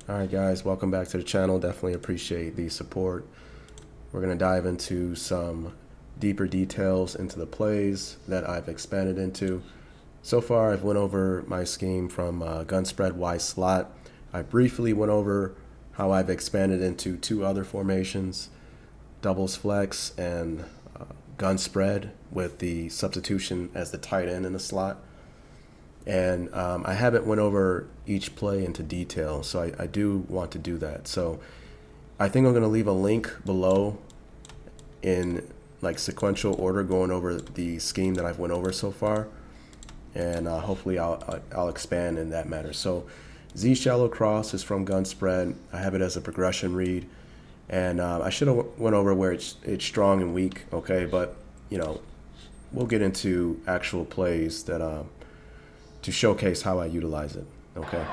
Alright guys, welcome back to the channel. Definitely appreciate the support. We're going to dive into some deeper details into the plays that I've expanded into. So far I've went over my scheme from gun spread Y slot. I briefly went over how I've expanded into two other formations, doubles flex and gun spread with the substitution as the tight end in the slot. And I haven't went over each play into detail, so I do want to do that. So I think I'm going to leave a link below in like sequential order going over the scheme that I've went over so far, and hopefully I'll expand in that matter. So Z shallow cross is from gun spread. I have it as a progression read, and I should have went over where it's strong and weak, okay, but you know, we'll get into actual plays that to showcase how I utilize it. Okay,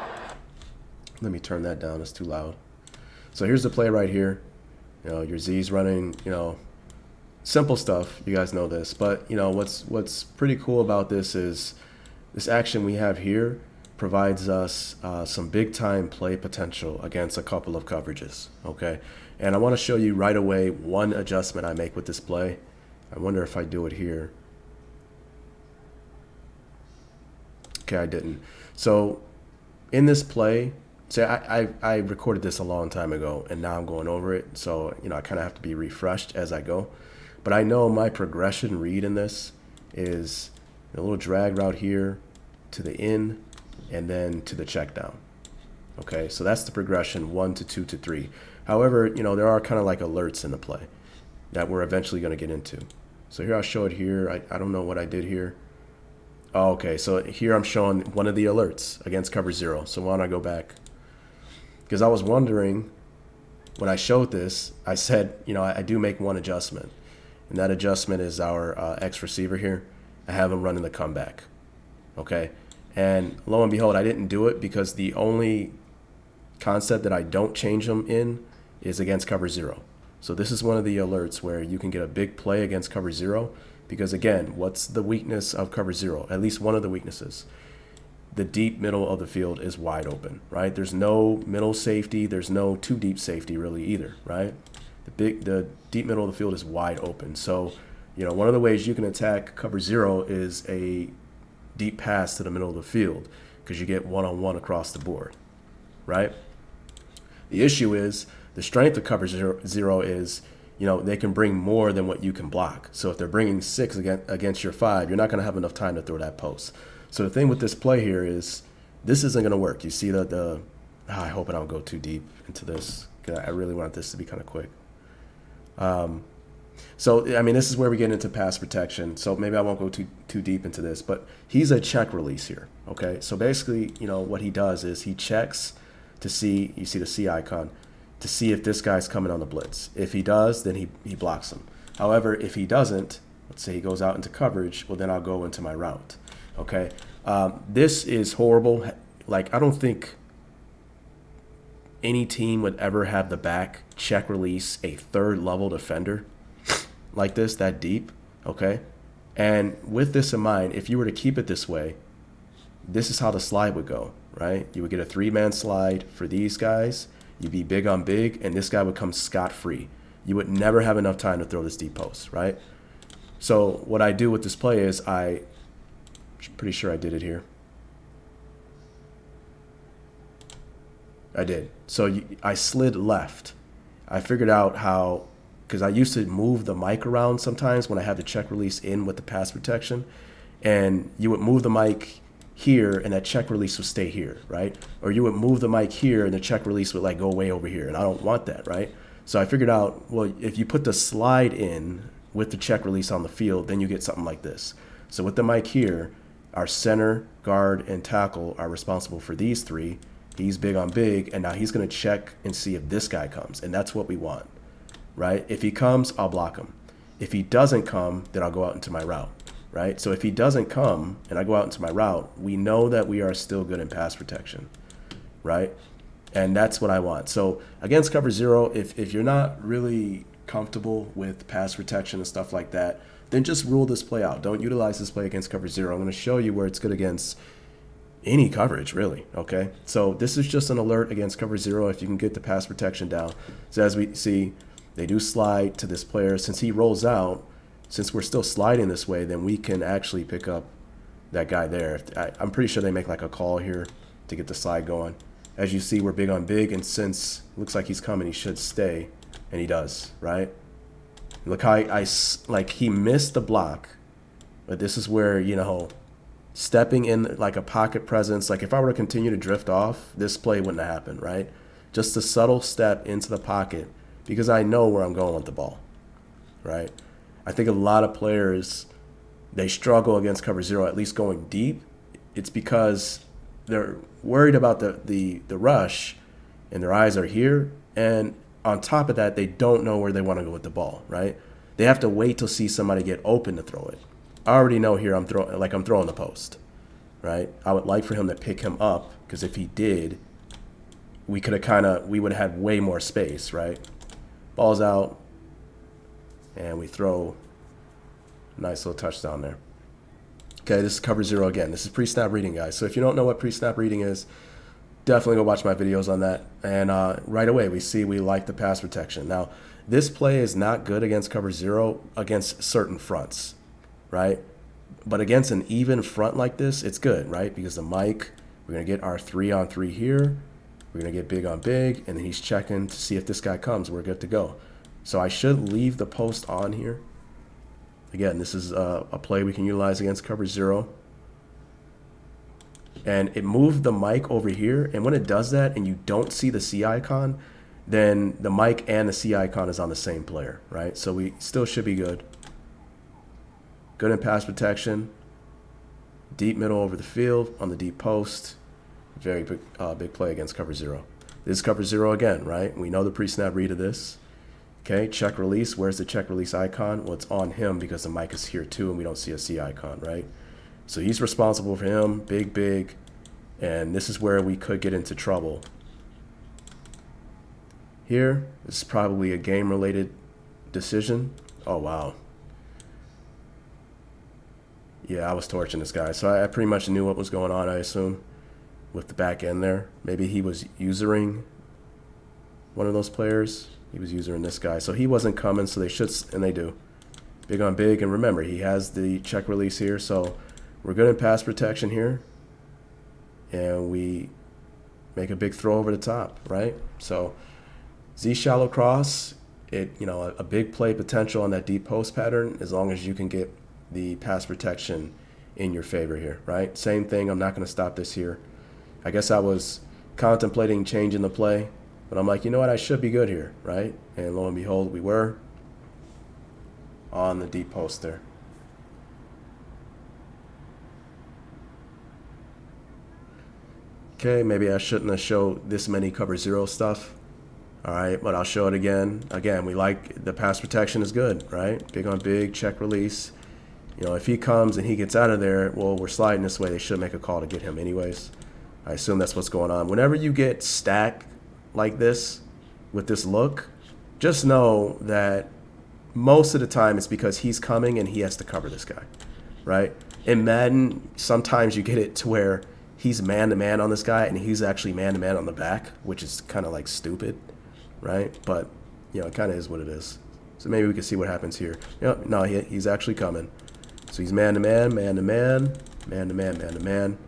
let me turn that down, it's too loud. So here's the play right here. You know, your Z's running, you know, simple stuff, you guys know this, but you know what's pretty cool about this is this action we have here provides us some big time play potential against a couple of coverages. Okay, and I want to show you right away one adjustment I make with this play. I wonder if I do it here. Okay, I didn't. So in this play, say I recorded this a long time ago and now I'm going over it. So, you know, I kind of have to be refreshed as I go. But I know my progression read in this is a little drag route here to the in and then to the check down. Okay, so that's the progression 1 to 2 to 3. However, you know, there are kind of like alerts in the play that we're eventually going to get into. So here I'll show it here. I don't know what I did here. Oh, okay, so here I'm showing one of the alerts against cover 0. So why don't I go back? Because I was wondering, when I showed this, I said, you know, I do make one adjustment. And that adjustment is our X receiver here. I have him running the comeback. Okay, and lo and behold, I didn't do it because the only concept that I don't change them in is against cover 0. So this is one of the alerts where you can get a big play against cover 0. Because again, what's the weakness of cover 0? At least one of the weaknesses. The deep middle of the field is wide open, right? There's no middle safety. There's no too deep safety really either, right? The deep middle of the field is wide open. So, you know, one of the ways you can attack cover 0 is a deep pass to the middle of the field because you get one-on-one across the board, right? The issue is the strength of cover 0 is, you know, they can bring more than what you can block. So if they're bringing 6 against your 5, you're not going to have enough time to throw that post. So the thing with this play here is this isn't going to work. You see I hope I don't go too deep into this because I really want this to be kind of quick. So, I mean, this is where we get into pass protection. So maybe I won't go too deep into this, but he's a check release here. Okay, so basically, you know, what he does is he checks to see, you see the C icon, to see if this guy's coming on the blitz. If he does, then he blocks him. However, if he doesn't, let's say he goes out into coverage, well, then I'll go into my route. Okay, this is horrible. Like, I don't think any team would ever have the back check release a third level defender like this, that deep. Okay, and with this in mind, if you were to keep it this way, this is how the slide would go, right? You would get a 3-man slide for these guys. You'd be big on big, and this guy would come scot-free. You would never have enough time to throw this deep post, right? So what I do with this play is I'm pretty sure I did it here. I did. So I slid left. I figured out how, because I used to move the mic around sometimes when I had the check release in with the pass protection, and you would move the mic here and that check release would stay here, right? Or you would move the mic here and the check release would like go way over here, and I don't want that, right? So I figured out, well, if you put the slide in with the check release on the field, then you get something like this. So with the mic here, our center, guard, and tackle are responsible for these 3. He's big on big, and now he's going to check and see if this guy comes, and that's what we want, right? If he comes, I'll block him. If he doesn't come, then I'll go out into my route. Right? So if he doesn't come and I go out into my route, we know that we are still good in pass protection, right? And that's what I want. So against cover 0, if you're not really comfortable with pass protection and stuff like that, then just rule this play out. Don't utilize this play against cover 0. I'm going to show you where it's good against any coverage really. Okay, so this is just an alert against cover zero if you can get the pass protection down. So as we see, they do slide to this player. Since he rolls out, since we're still sliding this way, then we can actually pick up that guy there. I'm pretty sure they make like a call here to get the slide going. As you see, we're big on big, and since it looks like he's coming, he should stay, and he does, right? Look how like he missed the block, but this is where, you know, stepping in like a pocket presence, like if I were to continue to drift off, this play wouldn't have happened, right? Just a subtle step into the pocket because I know where I'm going with the ball, right? I think a lot of players, they struggle against cover zero, at least going deep. It's because they're worried about the rush and their eyes are here. And on top of that, they don't know where they want to go with the ball, right? They have to wait to see somebody get open to throw it. I already know here I'm throwing the post, right? I would like for him to pick him up because if he did, we would have had way more space, right? Ball's out, and we throw a nice little touchdown there. Okay, this is cover zero again. This is pre-snap reading, guys. So if you don't know what pre-snap reading is, definitely go watch my videos on that. And right away, we like the pass protection. Now, this play is not good against cover zero against certain fronts, right? But against an even front like this, it's good, right? Because the mic, we're going to get our 3-on-3 here. We're going to get big on big, and then he's checking to see if this guy comes. We're good to go. So I should leave the post on here. Again, this is a play we can utilize against cover zero. And it moved the mic over here. And when it does that and you don't see the C icon, then the mic and the C icon is on the same player, right? So we still should be good. Good in pass protection. Deep middle over the field on the deep post. Very big play against cover zero. This is cover zero again, right? We know the pre-snap read of this. Okay, check release. Where's the check release icon? Well, it's on him because the mic is here too and we don't see a C icon, right? So he's responsible for him, big. And this is where we could get into trouble. Here, this is probably a game-related decision. Oh, wow. Yeah, I was torching this guy. So I pretty much knew what was going on, I assume, with the back end there. Maybe he was usering one of those players. He was using this guy. So he wasn't coming, so they should, and they do. Big on big, and remember, he has the check release here, so we're good in pass protection here. And we make a big throw over the top, right? So Z shallow cross, a big play potential on that deep post pattern as long as you can get the pass protection in your favor here, right? Same thing, I'm not going to stop this here. I guess I was contemplating changing the play, but I'm like, you know what, I should be good here, right? And lo and behold, we were on the deep post there. Okay, maybe I shouldn't have showed this many cover zero stuff. All right, but I'll show it again. Again, we like the pass protection is good, right? Big on big, check release. You know, if he comes and he gets out of there, well, we're sliding this way. They should make a call to get him anyways. I assume that's what's going on. Whenever you get stacked like this, with this look, just know that most of the time it's because he's coming and he has to cover this guy, right? In Madden, sometimes you get it to where he's man-to-man on this guy and he's actually man-to-man on the back, which is kind of like stupid, right? But, you know, it kind of is what it is. So maybe we can see what happens here. No, he's actually coming. So he's man-to-man, man-to-man, man-to-man, man-to-man.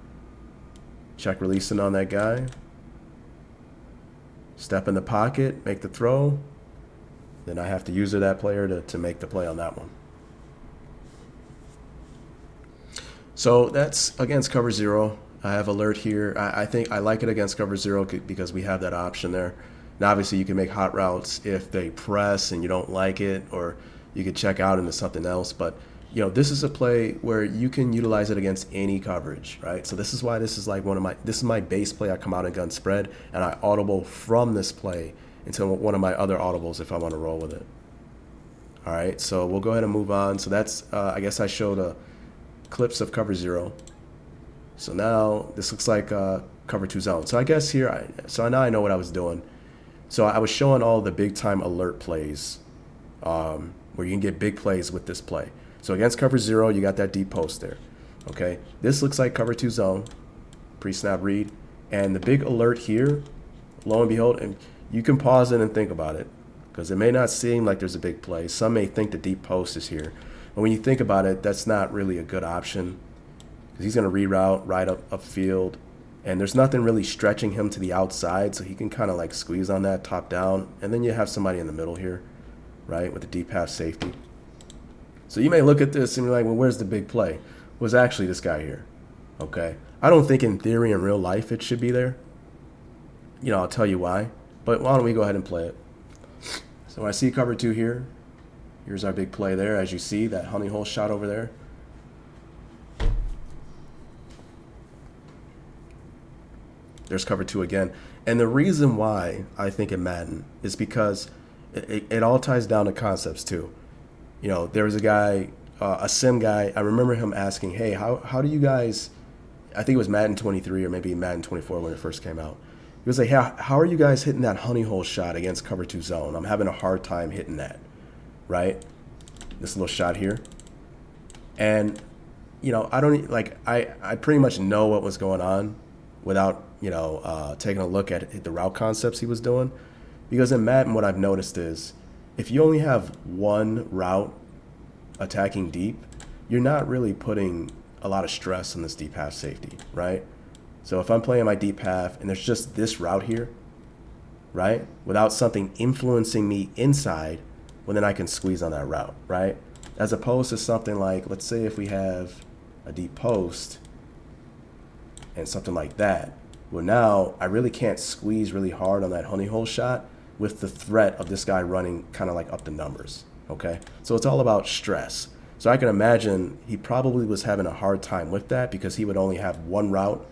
Check releasing on that guy. Step in the pocket, make the throw. Then I have to use that player to make the play on that one. So that's against cover zero. I have alert here. I think I like it against cover zero because we have that option there. Now, obviously, you can make hot routes if they press and you don't like it, or you could check out into something else. But, you know, this is a play where you can utilize it against any coverage, right? So this is why this is like this is my base play. I come out and gun spread, and I audible from this play into one of my other audibles if I want to roll with it. All right, so we'll go ahead and move on. So that's, I guess I showed clips of cover zero. So now this looks like cover two zone. So I guess here, so now I know what I was doing. So I was showing all the big time alert plays where you can get big plays with this play. So against cover zero, you got that deep post there. Okay, this looks like cover two zone. pre-snap read. And the big alert here, lo and behold, and you can pause it and think about it, because it may not seem like there's a big play. Some may think the deep post is here. But when you think about it, that's not really a good option, because he's going to reroute right upfield. And there's nothing really stretching him to the outside, so he can kind of like squeeze on that top down. And then you have somebody in the middle here, right, with the deep half safety. So you may look at this and be like, well, where's the big play? Was actually this guy here, okay? I don't think in theory, in real life, it should be there. You know, I'll tell you why. But why don't we go ahead and play it? So when I see cover 2 here, here's our big play there. As you see, that honey hole shot over there. There's cover 2 again. And the reason why I think in Madden is because it all ties down to concepts too. You know, there was a guy, a sim guy, I remember him asking, hey, how do you guys, I think it was Madden 23 or maybe Madden 24 when it first came out. He was like, how are you guys hitting that honey hole shot against cover 2 zone? I'm having a hard time hitting that, right? This little shot here. And, you know, I don't, like, I pretty much know what was going on without, you know, taking a look at the route concepts he was doing. Because in Madden, what I've noticed is if you only have one route attacking deep, you're not really putting a lot of stress on this deep half safety, right? So if I'm playing my deep half and there's just this route here, right, without something influencing me inside, well, then I can squeeze on that route, right? As opposed to something like, let's say if we have a deep post and something like that, well, now I really can't squeeze really hard on that honey hole shot with the threat of this guy running kind of like up the numbers, okay? So it's all about stress. So I can imagine he probably was having a hard time with that because he would only have one route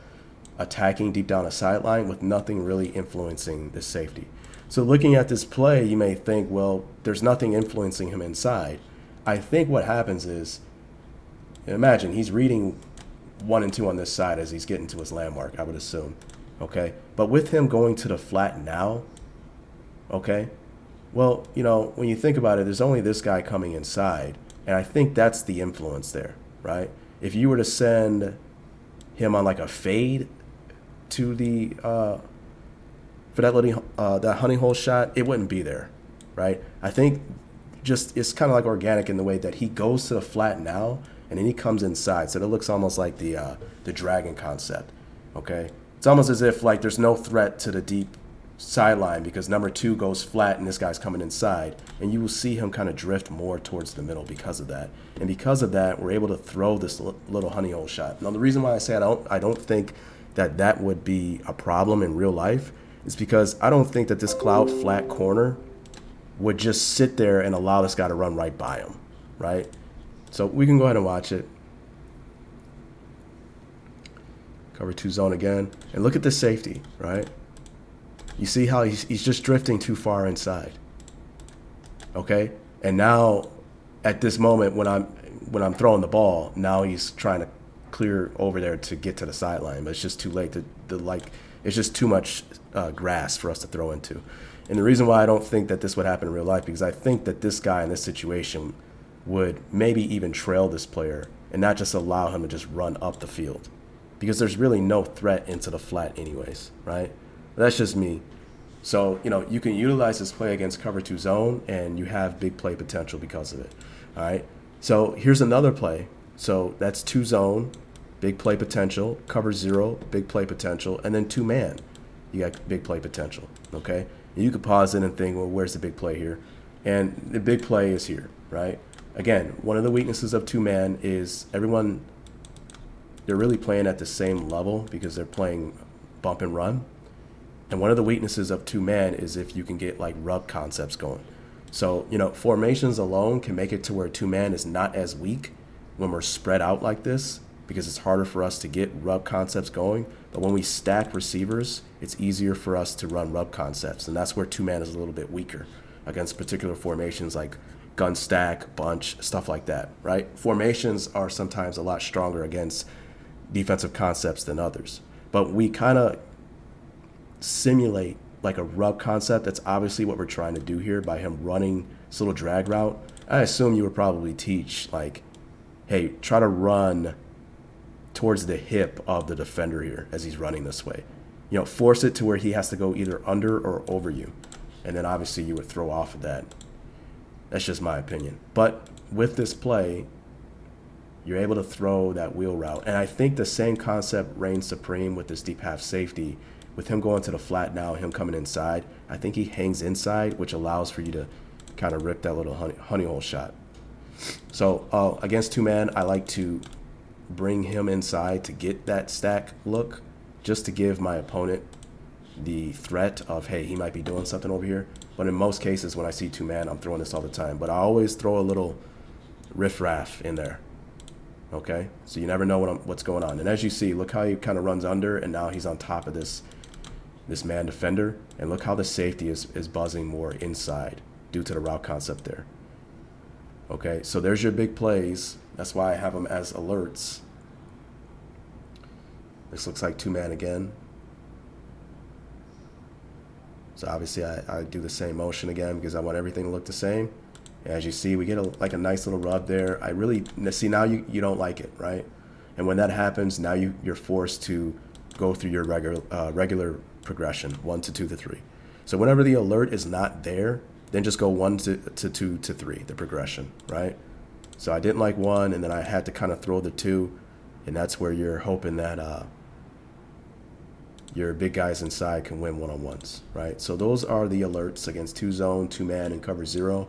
attacking deep down a sideline with nothing really influencing the safety. So looking at this play, you may think, well, there's nothing influencing him inside. I think what happens is, imagine he's reading 1 and 2 on this side as he's getting to his landmark, I would assume, okay? But with him going to the flat now, okay, well, you know, when you think about it, there's only this guy coming inside, and I think that's the influence there, right? If you were to send him on like a fade to the fidelity, that honey hole shot, it wouldn't be there, right? I think just it's kind of like organic in the way that he goes to the flat now and then he comes inside, so it looks almost like the dragon concept, okay? It's almost as if like there's no threat to the deep sideline because number 2 goes flat and this guy's coming inside, and you will see him kind of drift more towards the middle because of that. And because of that, we're able to throw this little honey hole shot. Now the reason why I say I don't think that would be a problem in real life is because I don't think that this cloud flat corner would just sit there and allow this guy to run right by him, right? So we can go ahead and watch it. Cover 2 zone again, and look at the safety, right? You see how he's just drifting too far inside, okay? And now at this moment when I'm throwing the ball, now he's trying to clear over there to get to the sideline, but it's just too late. It's just too much grass for us to throw into. And the reason why I don't think that this would happen in real life, because I think that this guy in this situation would maybe even trail this player and not just allow him to just run up the field, because there's really no threat into the flat anyways, right? That's just me. So, you know, you can utilize this play against cover 2 zone and you have big play potential because of it, all right? So here's another play. So that's 2 zone, big play potential, cover 0, big play potential, and then 2 man, you got big play potential, okay? And you could pause it and think, well, where's the big play here? And the big play is here, right? Again, one of the weaknesses of 2 man is everyone, they're really playing at the same level because they're playing bump and run. And one of the weaknesses of 2 man is if you can get like rub concepts going. So, you know, formations alone can make it to where 2 man is not as weak when we're spread out like this, because it's harder for us to get rub concepts going. But when we stack receivers, it's easier for us to run rub concepts. And that's where 2 man is a little bit weaker against particular formations like gun stack, bunch, stuff like that, right? Formations are sometimes a lot stronger against defensive concepts than others. But we kind of simulate like a rub concept. That's obviously what we're trying to do here by him running this little drag route. I assume you would probably teach like, hey, try to run towards the hip of the defender here as he's running this way. You know, force it to where he has to go either under or over you. And then obviously you would throw off of that. That's just my opinion. But with this play, you're able to throw that wheel route. And I think the same concept reigns supreme with this deep half safety. With him going to the flat now, him coming inside, I think he hangs inside, which allows for you to kind of rip that little honey hole shot. So against two-man, I like to bring him inside to get that stack look, just to give my opponent the threat of, hey, he might be doing something over here. But in most cases, when I see two-man, I'm throwing this all the time. But I always throw a little riff-raff in there. Okay? So you never know what's going on. And as you see, look how he kind of runs under, and now he's on top of this man defender. And look how the safety is buzzing more inside due to the route concept there. Okay? So there's your big plays. That's why I have them as alerts. This looks like two-man again. So obviously I do the same motion again because I want everything to look the same. And as you see, we get like a nice little rub there. I really see now you don't like it, right? And when that happens, now you're forced to go through your regular progression, 1 to 2 to 3. So whenever the alert is not there, then just go 1 to 2 to 3, the progression, right? So I didn't like 1, and then I had to kind of throw the 2, and that's where you're hoping that your big guys inside can win one-on-ones, right? So those are the alerts against 2-zone, 2-man, and cover 0.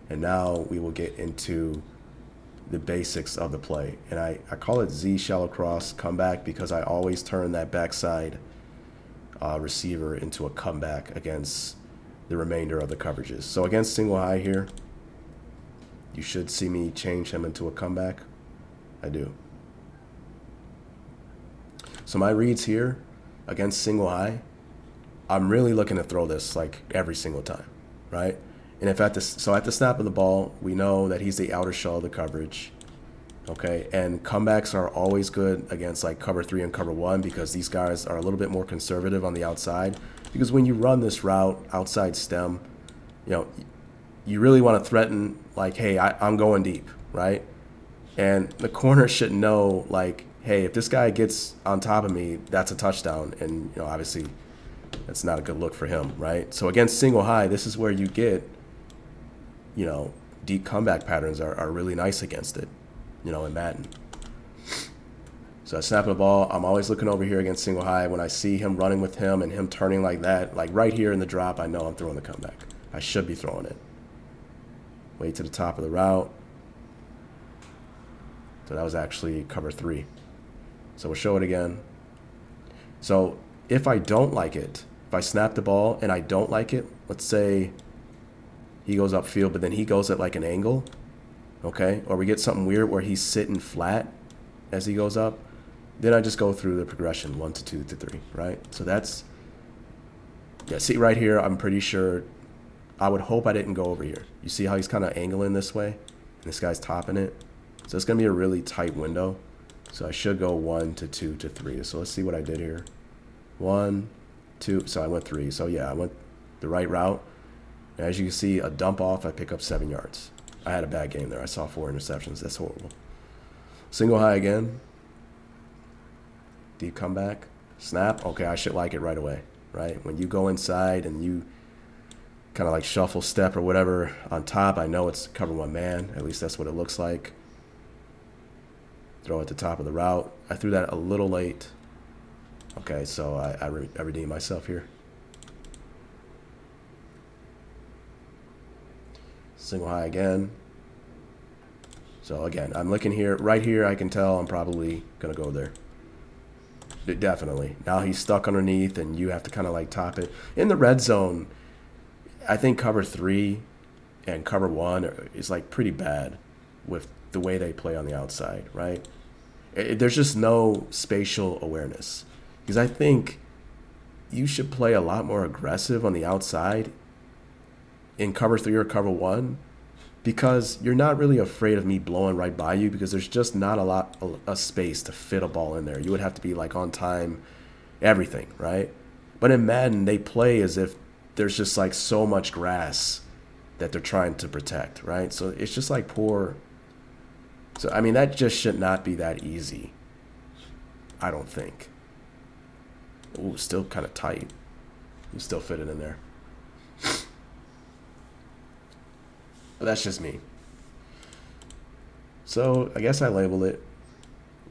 And now we will get into the basics of the play. And I call it Z shallow cross comeback because I always turn that backside receiver into a comeback against the remainder of the coverages. So against single high here, you should see me change him into a comeback. I do. So my reads here, against single high, I'm really looking to throw this like every single time, right? And if at the snap of the ball, we know that he's the outer shell of the coverage, okay? And comebacks are always good against like cover 3 and cover 1 because these guys are a little bit more conservative on the outside. Because when you run this route, outside stem, you know, you really want to threaten like, hey, I'm going deep, right? And the corner should know like, hey, if this guy gets on top of me, that's a touchdown. And, you know, obviously that's not a good look for him, right? So against single high, this is where you get, you know, deep comeback patterns are really nice against it, you know, in Madden. So I snap the ball. I'm always looking over here against single high. When I see him running with him and him turning like that, like right here in the drop, I know I'm throwing the comeback. I should be throwing it. Wait to the top of the route. So that was actually cover 3. So we'll show it again. So if I don't like it, if I snap the ball and I don't like it, let's say he goes upfield, but then he goes at like an angle, okay? Or we get something weird where he's sitting flat as he goes up, then I just go through the progression, 1 to 2 to 3, right? So that's, yeah, see right here, I'm pretty sure, I would hope I didn't go over here. You see how he's kind of angling this way? And this guy's topping it. So it's going to be a really tight window. So I should go 1 to 2 to 3. So let's see what I did here. 1, 2. So I went 3. So yeah, I went the right route. And as you can see, a dump off, I pick up 7 yards. I had a bad game there. I saw 4 interceptions. That's horrible. Single high again. Deep comeback. Snap. Okay, I should like it right away, right? When you go inside and you kind of like shuffle step or whatever on top, I know it's cover 1 man. At least that's what it looks like. Throw at the top of the route. I threw that a little late. Okay, so I redeem myself here. Single high again. So again, I'm looking here. Right here, I can tell I'm probably going to go there. Definitely. Now he's stuck underneath, and you have to kind of like top it. In the red zone, I think cover 3 and cover 1 is like pretty bad with the way they play on the outside, right? There's just no spatial awareness. Because I think you should play a lot more aggressive on the outside in cover 3 or cover 1 because you're not really afraid of me blowing right by you because there's just not a lot of space to fit a ball in there. You would have to be like on time, everything, right? But in Madden, they play as if there's just like so much grass that they're trying to protect, right? So it's just like poor. So, I mean, that just should not be that easy. I don't think. Ooh, still kind of tight. You still fit it in there. But that's just me. So I guess I label it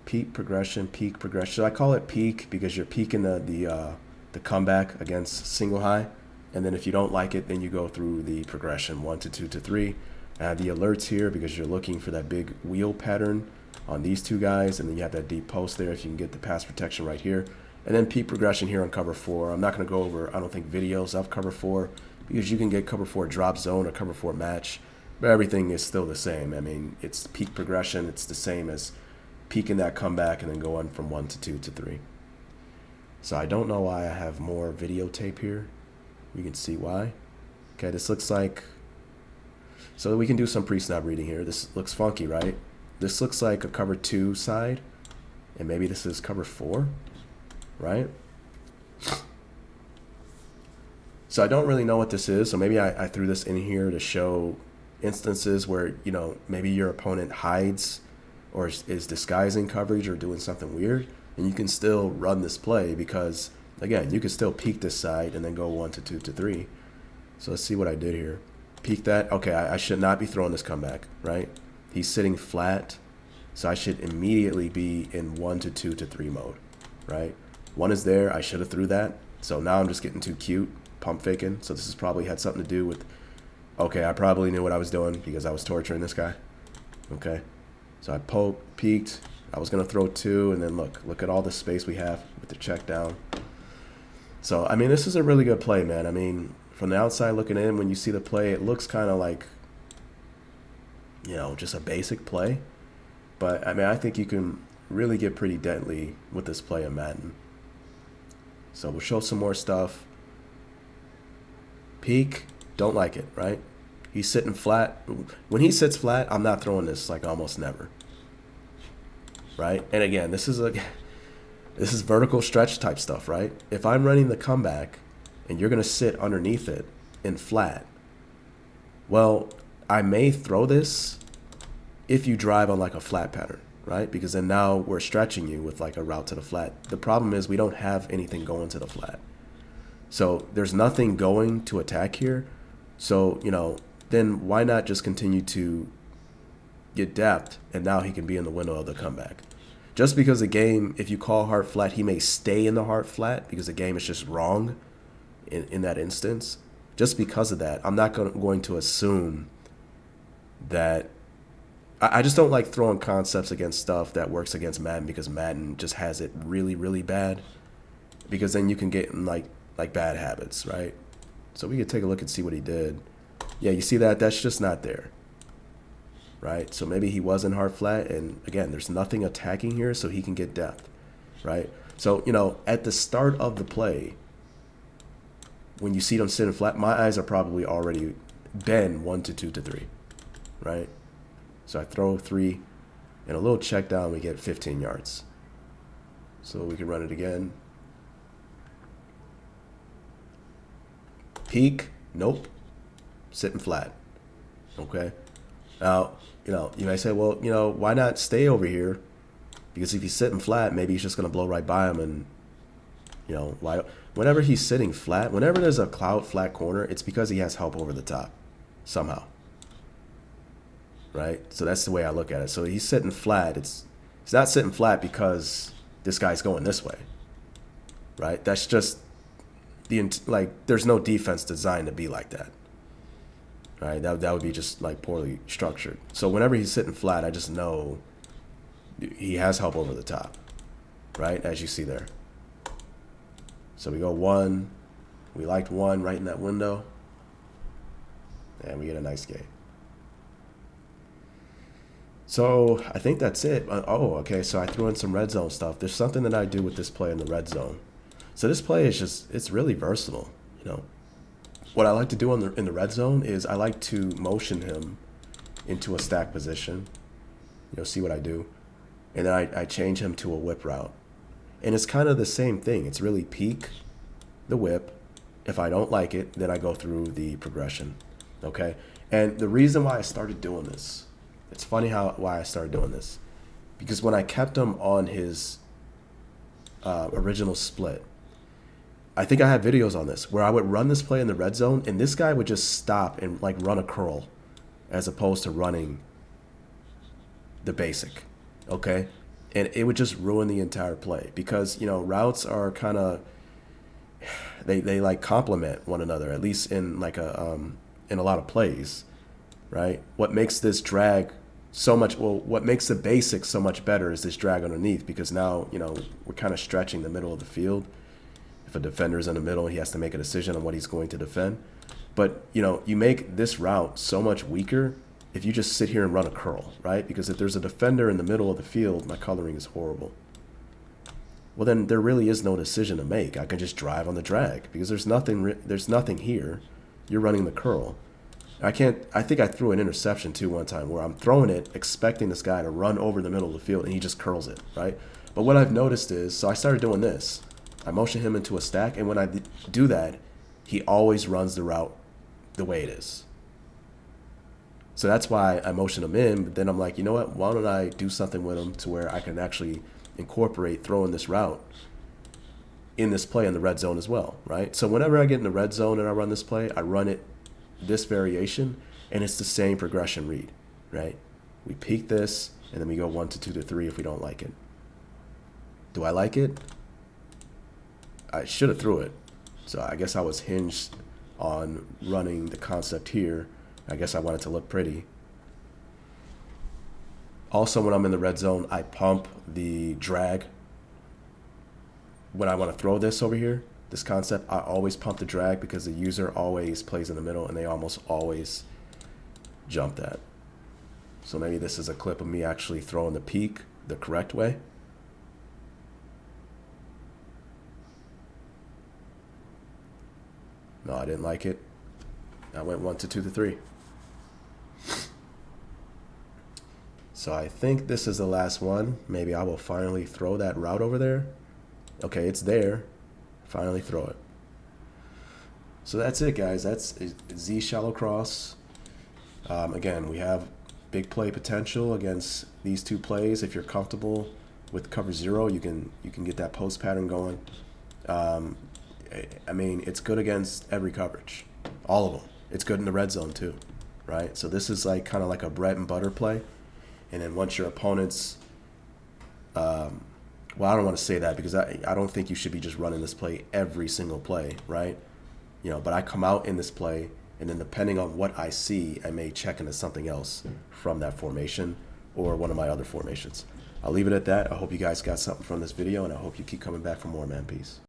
peak progression, peak progression. So I call it peak because you're peaking the comeback against single high. And then if you don't like it, then you go through the progression 1 to 2 to 3. The alerts here because you're looking for that big wheel pattern on these two guys. And then you have that deep post there if you can get the pass protection right here. And then peak progression here on cover 4. I'm not going to go over, I don't think, videos of cover 4 because you can get cover 4 drop zone or cover 4 match. But everything is still the same. I mean, it's peak progression. It's the same as peaking that comeback and then going from 1 to 2 to 3. So I don't know why I have more videotape here. You can see why. Okay, this looks like... So we can do some pre-snap reading here. This looks funky, right? This looks like a cover 2 side. And maybe this is cover 4, right? So I don't really know what this is. So maybe I threw this in here to show instances where, you know, maybe your opponent hides or is disguising coverage or doing something weird, and you can still run this play because, again, you can still peek this side and then go 1 to 2 to 3. So let's see what I did here. Peek that. Okay, I should not be throwing this comeback, right? He's sitting flat, so I should immediately be in 1 to 2 to 3 mode, right? 1 is there. I should have threw that. So now I'm just getting too cute, pump faking. So this has probably had something to do with, okay, I probably knew what I was doing because I was torturing this guy. Okay. So I peeked. I was going to throw 2, and then look at all the space we have with the check down. So, I mean, this is a really good play, man. I mean, from the outside looking in, when you see the play, it looks kind of like, you know, just a basic play. But, I mean, I think you can really get pretty deadly with this play in Madden. So we'll show some more stuff. Peek, don't like it, right? He's sitting flat. When he sits flat, I'm not throwing this, like, almost never. Right? And again, this is vertical stretch type stuff, right? If I'm running the comeback and you're going to sit underneath it in flat, well, I may throw this if you drive on like a flat pattern, right? Because then now we're stretching you with like a route to the flat. The problem is we don't have anything going to the flat. So there's nothing going to attack here. So, you know, then why not just continue to get depth, and now he can be in the window of the comeback. Just because the game, if you call hard flat, he may stay in the hard flat because the game is just wrong in that instance. Just because of that, I'm not going to assume that... I just don't like throwing concepts against stuff that works against Madden because Madden just has it really, really bad. Because then you can get in like bad habits, right? So we could take a look and see what he did. Yeah, you see that? That's just not there. Right? So maybe he was in hard flat, and again, there's nothing attacking here, so he can get depth, right? So, you know, at the start of the play, when you see them sitting flat, my eyes are probably already been 1 to 2 to 3, right? So I throw 3, and a little check down, we get 15 yards. So we can run it again. Peek, nope, sitting flat, okay? Now, you know, you may say, well, you know, why not stay over here? Because if he's sitting flat, maybe he's just going to blow right by him. And, you know, whenever he's sitting flat, whenever there's a cloud flat corner, it's because he has help over the top somehow. Right? So that's the way I look at it. So he's sitting flat. He's not sitting flat because this guy's going this way. Right? That's just there's no defense designed to be like that. Right, that would be just like poorly structured. So whenever he's sitting flat, I just know he has help over the top, right? As you see there. So we go 1. We liked 1 right in that window. And we get a nice game. So I think that's it. Oh, okay. So I threw in some red zone stuff. There's something that I do with this play in the red zone. So this play is just, it's really versatile, you know. What I like to do in the red zone is I like to motion him into a stack position. You know, see what I do. And then I change him to a whip route. And it's kind of the same thing. It's really peek the whip. If I don't like it, then I go through the progression. Okay? And the reason why I started doing this, it's funny why I started doing this. Because when I kept him on his original split. I think I have videos on this where I would run this play in the red zone, and this guy would just stop and like run a curl, as opposed to running the basic, okay? And it would just ruin the entire play because, you know, routes are kind of, they like complement one another, at least in like in a lot of plays, right? What makes this drag so much, well, what makes the basic so much better is this drag underneath, because now, you know, we're kind of stretching the middle of the field. If a defender's in the middle, he has to make a decision on what he's going to defend. But, you know, you make this route so much weaker if you just sit here and run a curl, right? Because if there's a defender in the middle of the field, my coloring is horrible. Well, then there really is no decision to make. I can just drive on the drag because there's nothing here. You're running the curl. I think I threw an interception too one time where I'm throwing it expecting this guy to run over the middle of the field and he just curls it, right? But what I've noticed is, so I started doing this. I motion him into a stack, and when I do that, he always runs the route the way it is. So that's why I motion him in, but then I'm like, you know what? Why don't I do something with him to where I can actually incorporate throwing this route in this play in the red zone as well, right? So whenever I get in the red zone and I run this play, I run it this variation, and it's the same progression read, right? We peek this, and then we go 1 to 2 to 3 if we don't like it. Do I like it? I should have threw it. So I guess I was hinged on running the concept here. I guess I want it to look pretty. Also, when I'm in the red zone, I pump the drag. When I want to throw this over here, this concept, I always pump the drag because the user always plays in the middle and they almost always jump that. So maybe this is a clip of me actually throwing the peak the correct way. No, I didn't like it. I went 1 to 2 to 3. So I think this is the last one. Maybe I will finally throw that route over there. Okay, it's there. Finally throw it. So that's it, guys. That's Z shallow cross. Again, we have big play potential against these two plays. If you're comfortable with cover 0, you can get that post pattern going. I mean, it's good against every coverage, all of them. It's good in the red zone too, right? So this is like kind of like a bread and butter play. And then once your opponent's, well, I don't want to say that because I don't think you should be just running this play every single play, right? You know, but I come out in this play, and then depending on what I see, I may check into something else from that formation or one of my other formations. I'll leave it at that. I hope you guys got something from this video, and I hope you keep coming back for more, man. Peace.